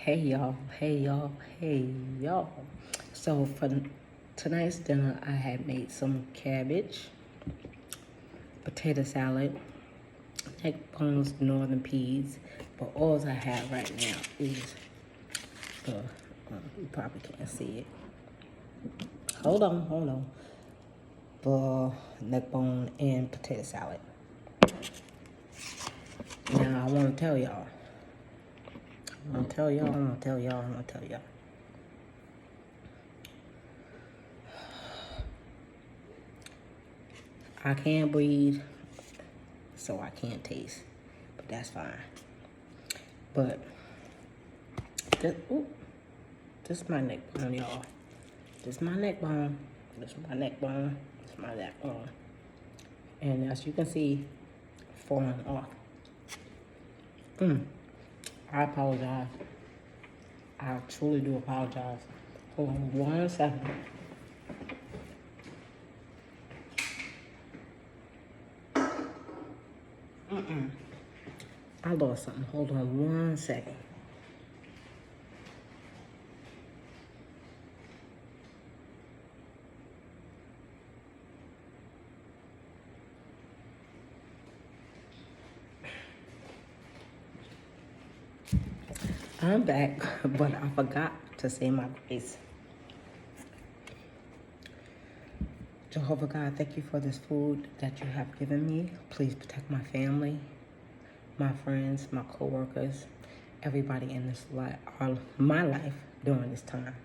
Hey y'all, hey y'all, hey y'all. So for tonight's dinner, I had made some cabbage, potato salad, neck bones, northern peas. But all I have right now is the, you probably can't see it. Hold on. The neck bone and potato salad. Now I want to tell y'all. I'm gonna tell y'all. I can't breathe, so I can't taste, but that's fine. But this is my neck bone, y'all. This is my neck bone. And as you can see, falling off. I apologize. I truly do apologize. Hold on 1 second. I lost something. Hold on 1 second. I'm back, but I forgot to say my grace. Jehovah God, thank you for this food that you have given me. Please protect my family, my friends, my co-workers, everybody in this life, my life during this time.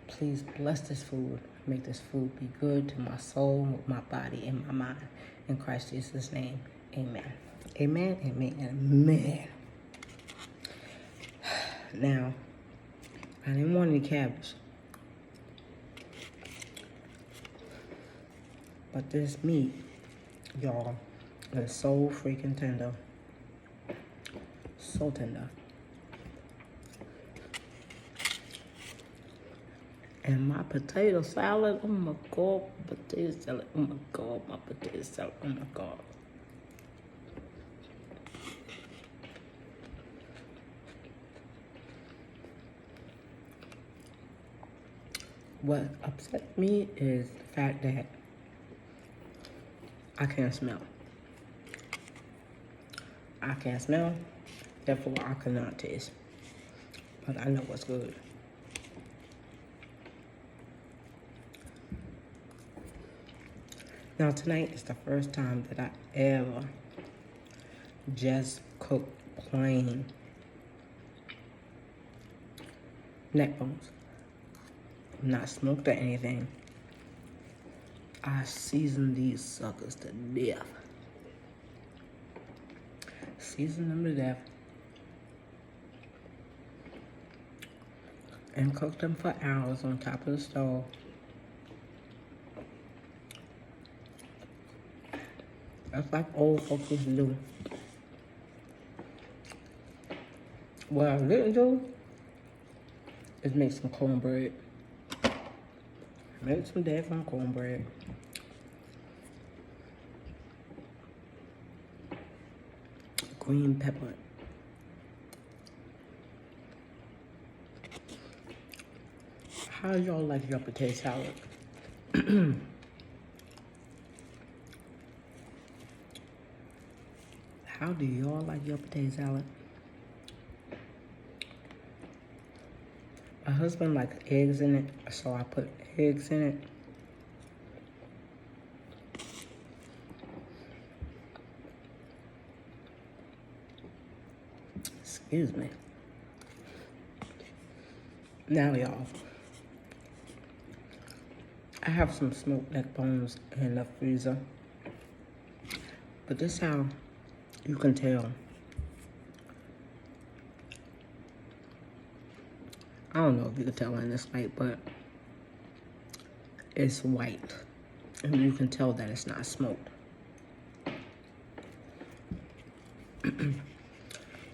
Please bless this food. Make this food be good to my soul, my body, and my mind. In Christ Jesus' name, amen. Amen. Now, I didn't want any cabbage. But this meat, y'all, is so freaking tender. So tender. And my potato salad, oh my God, my potato salad, oh my God. What upset me is the fact that I can't smell. Therefore I cannot taste. But I know what's good. Now tonight is the first time that I ever just cooked plain neck bones. Not smoked or anything. I seasoned these suckers to death. And cooked them for hours on top of the stove. That's like old folks used to do. What I didn't do is make some cornbread. Make some daggone cornbread. Green pepper. How y'all like your potato salad? How do y'all like your potato salad? My husband likes eggs in it, so I put eggs in it. Excuse me. Now, y'all, I have some smoked neck bones in the freezer. But this is how you can tell. I don't know if you can tell in this light, but it's white. And you can tell that it's not smoked.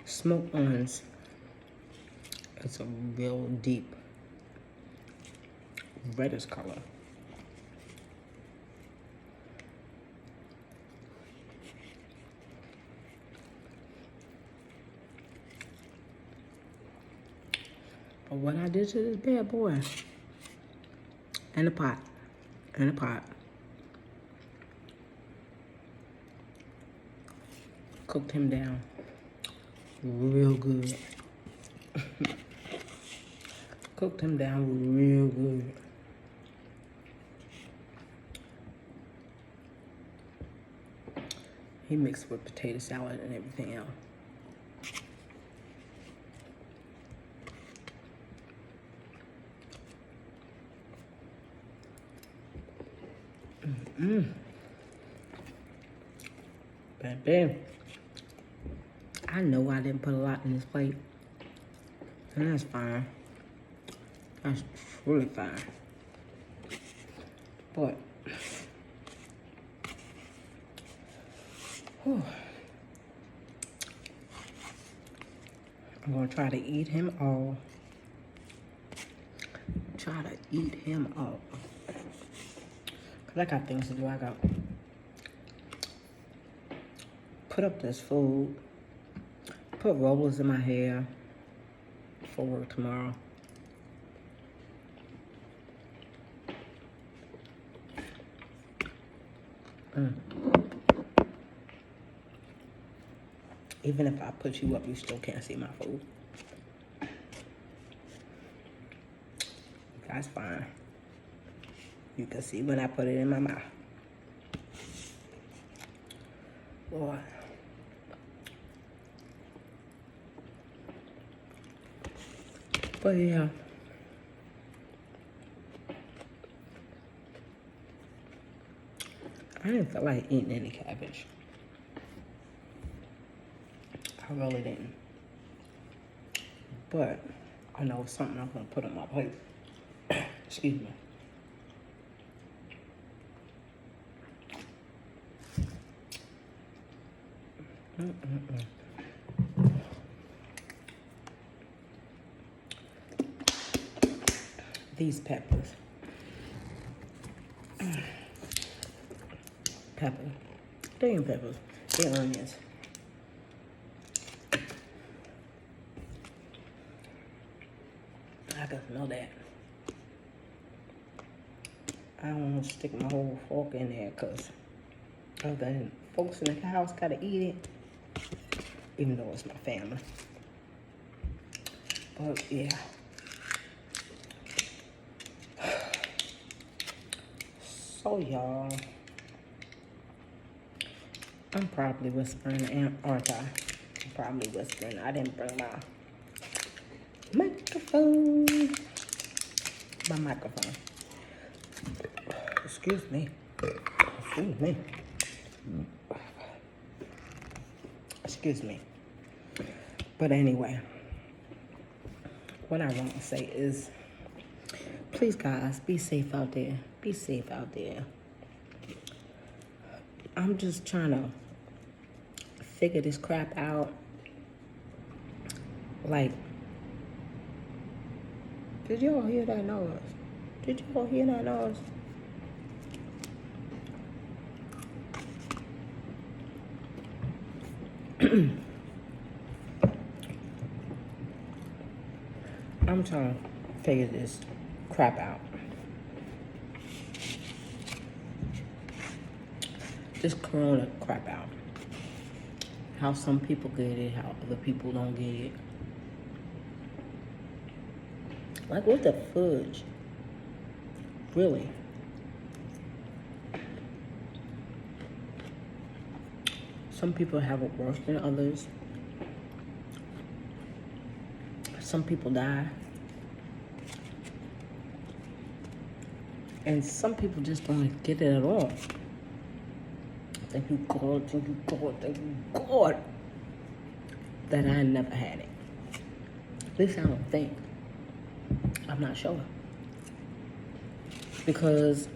Smoked ones, it's a real deep reddish color. what I did to this bad boy. And a pot. And a pot. Cooked him down real good. Cooked him down real good. He mixed with potato salad and everything else. Baby, I know I didn't put a lot in this plate. And that's fine. That's truly fine. But, whew, I'm gonna try to eat him all. Try to eat him all. Cause I got things to do. I got put up this food, put rollers in my hair for work tomorrow. Even if I put you up, you still can't see my food. That's fine. You can see when I put it in my mouth. Boy. But yeah. I didn't feel like eating any cabbage. I really didn't. But I know it's something I'm gonna put on my plate. Excuse me. These peppers. Pepper. They ain't peppers. They're onions. I can smell that. I don't want to stick my whole fork in there because other folks in the house gotta eat it. Even though it's my family. But yeah. So y'all, I'm probably whispering, aren't I? I'm probably whispering. I didn't bring my microphone. My microphone. Excuse me. Excuse me. Excuse me. But anyway, what I want to say is, please guys, be safe out there. Be safe out there. I'm just trying to figure this crap out. Like, did y'all hear that noise? Did y'all hear that noise? I'm trying to figure this crap out. This corona crap out. How some people get it, how other people don't get it. Like, what the fudge? Really? Some people have it worse than others. Some people die. And some people just don't get it at all. Thank you, God, thank you, God, thank you, God, that I never had it. At least I don't think. I'm not sure. Because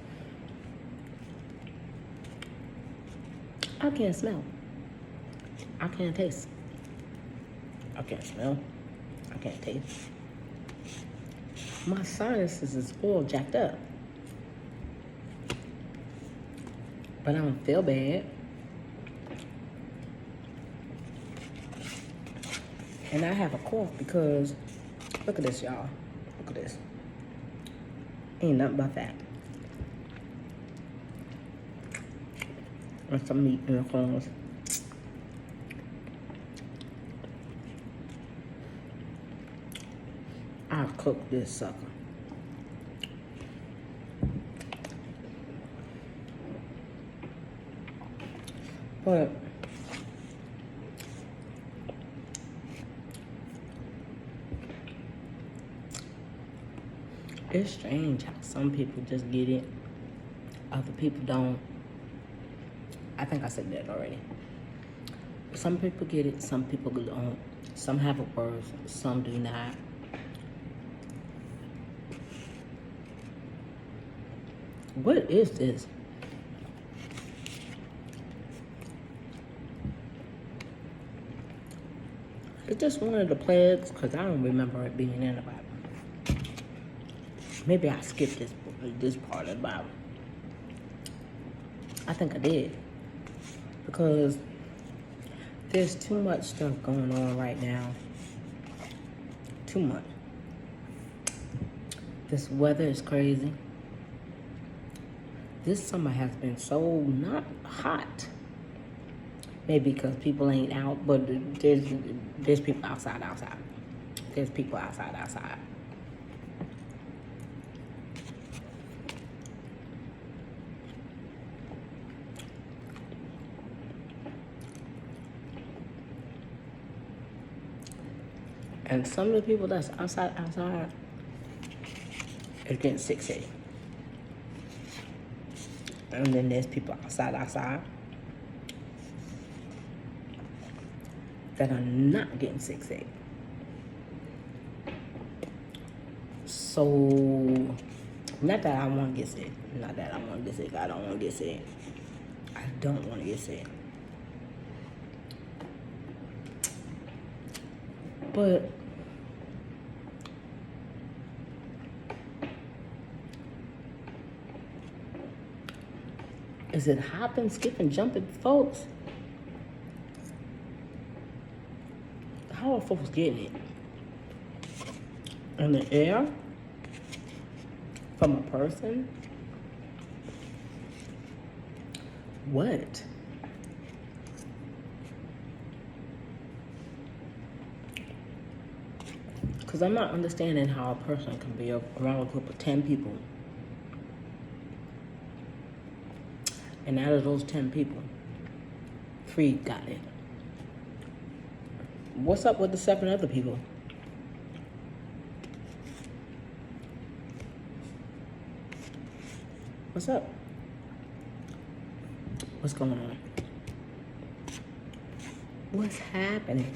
I can't smell. I can't taste. I can't smell. I can't taste. My sinuses is all jacked up. But I don't feel bad. And I have a cough because, look at this, y'all. Look at this. Ain't nothing but fat. And some meat in the corners. I'll cook this sucker. But it's strange how some people just get it, other people don't. I think I said that already. Some people get it, some people don't. Some have it worse, some do not. What is this? It's just one of the plagues, because I don't remember it being in the Bible. Maybe I skipped this part of the Bible. I think I did. Because there's too much stuff going on right now. Too much. This weather is crazy. This summer has been so not hot. Maybe because people ain't out, but there's people outside. There's people outside. And some of the people that's outside are getting sick. And then there's people outside that are not getting sick. So, not that I want to get sick. I don't want to get sick. I don't want to get sick. But is it hopping, skipping, jumping, folks? How are folks getting it? In the air? From a person? What? Because I'm not understanding how a person can be around a group of 10 people. And out of those 10 people, 3 got it. What's up with the 7 other people? What's up? What's going on? What's happening?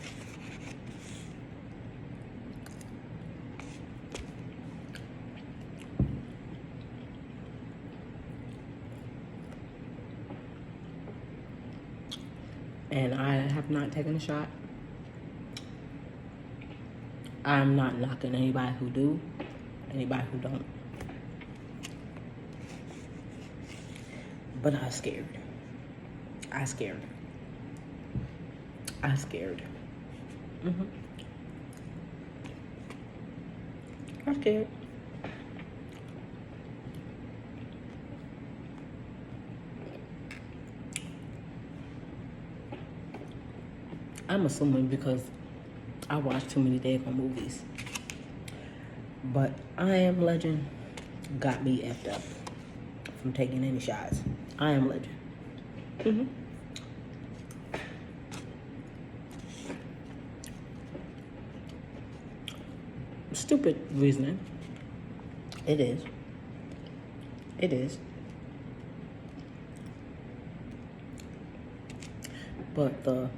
And I have not taken a shot. I'm not knocking anybody who do, anybody who don't. But I'm scared. I'm scared. I'm scared. I'm scared. I'm assuming because I watch too many daggone movies. But I Am Legend got me effed up from taking any shots. I Am Legend. Stupid reasoning. It is. It is. But the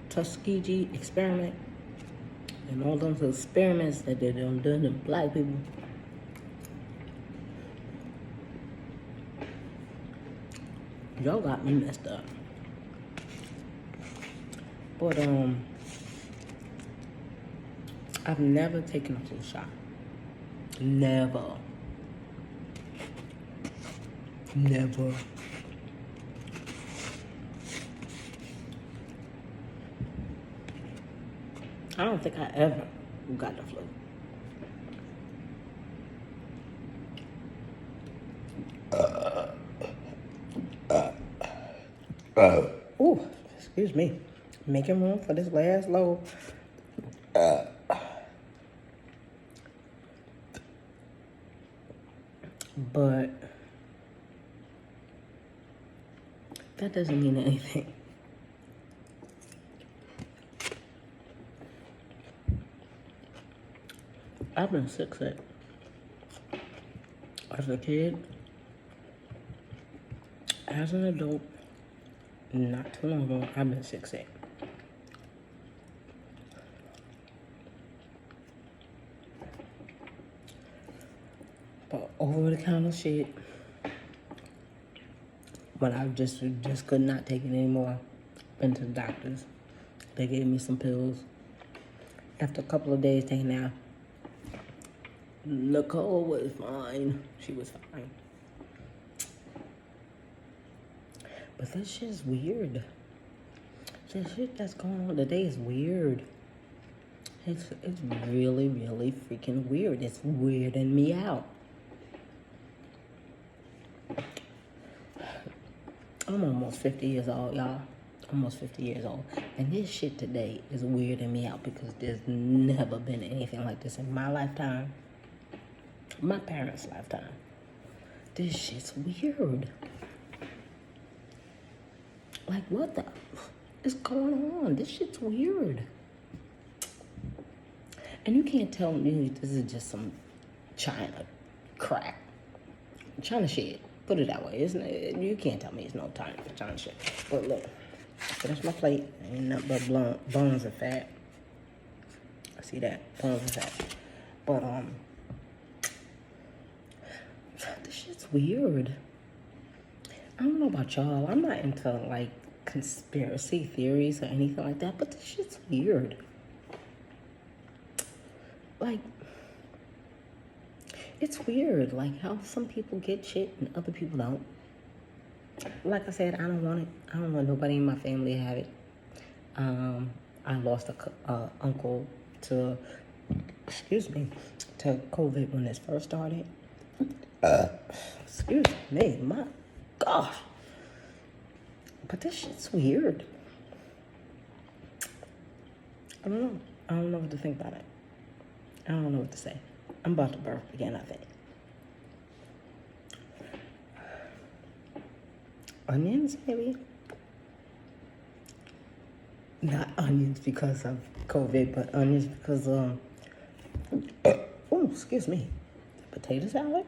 Tuskegee experiment and all those experiments that they done to black people, y'all got me messed up. But I've never taken a flu shot. Never. I don't think I ever got the flu. Ooh, excuse me. Making room for this last load. But that doesn't mean anything. I've been sick as a kid, as an adult, not too long ago, I've been sick. But over the counter shit, when I just could not take it anymore, went to the doctors. They gave me some pills. After a couple of days taking out, Nicole was fine. She was fine. But that shit is weird. The shit that's going on today is weird. It's really, really freaking weird. It's weirding me out. I'm almost 50 years old, y'all. Almost 50 years old. And this shit today is weirding me out because there's never been anything like this in my lifetime. My parents' lifetime. This shit's weird. Like, what the is going on? This shit's weird. And you can't tell me this is just some China crap. China shit. Put it that way. You can't tell me it's no time for China shit. But look, finish my plate. Ain't nothing but bones and fat. I see that. Bones and fat. But, this shit's weird. I don't know about y'all. I'm not into, like, conspiracy theories or anything like that, but this shit's weird. Like, it's weird, like, how some people get shit and other people don't. Like I said, I don't want it. I don't want nobody in my family to have it. I lost a uncle to COVID when this first started. Excuse me, my gosh. But this shit's weird. I don't know. I don't know what to think about it. I don't know what to say. I'm about to burp again, I think. Onions, maybe? Not onions because of COVID, but onions because, oh, excuse me. Potato salad?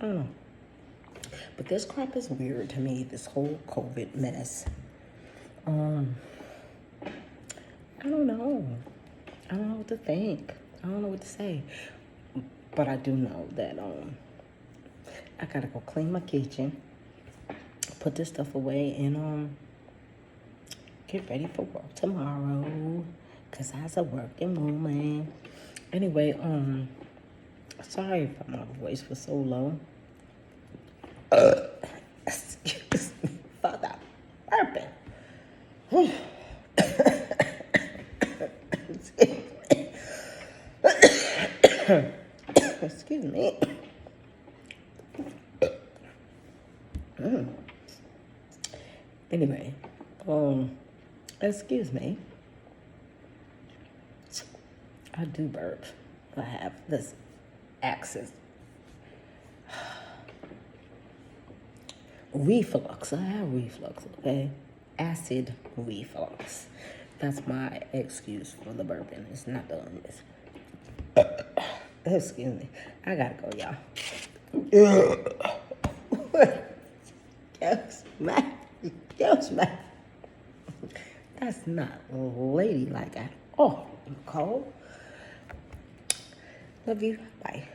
I don't know. But this crap is weird to me, this whole COVID mess. I don't know. I don't know what to think. I don't know what to say. But I do know that I gotta go clean my kitchen, put this stuff away, and get ready for work tomorrow. Cause I was a working woman. Anyway, sorry if my voice was so low. Excuse me for the burping. Excuse me. Anyway, excuse me. I do burp. I have this axis. Reflux. I have reflux, okay? Acid reflux. That's my excuse for the burping. It's not the illness. Excuse me. I gotta go, y'all. Yes, man. That's not ladylike at all, Nicole. Love you. Bye.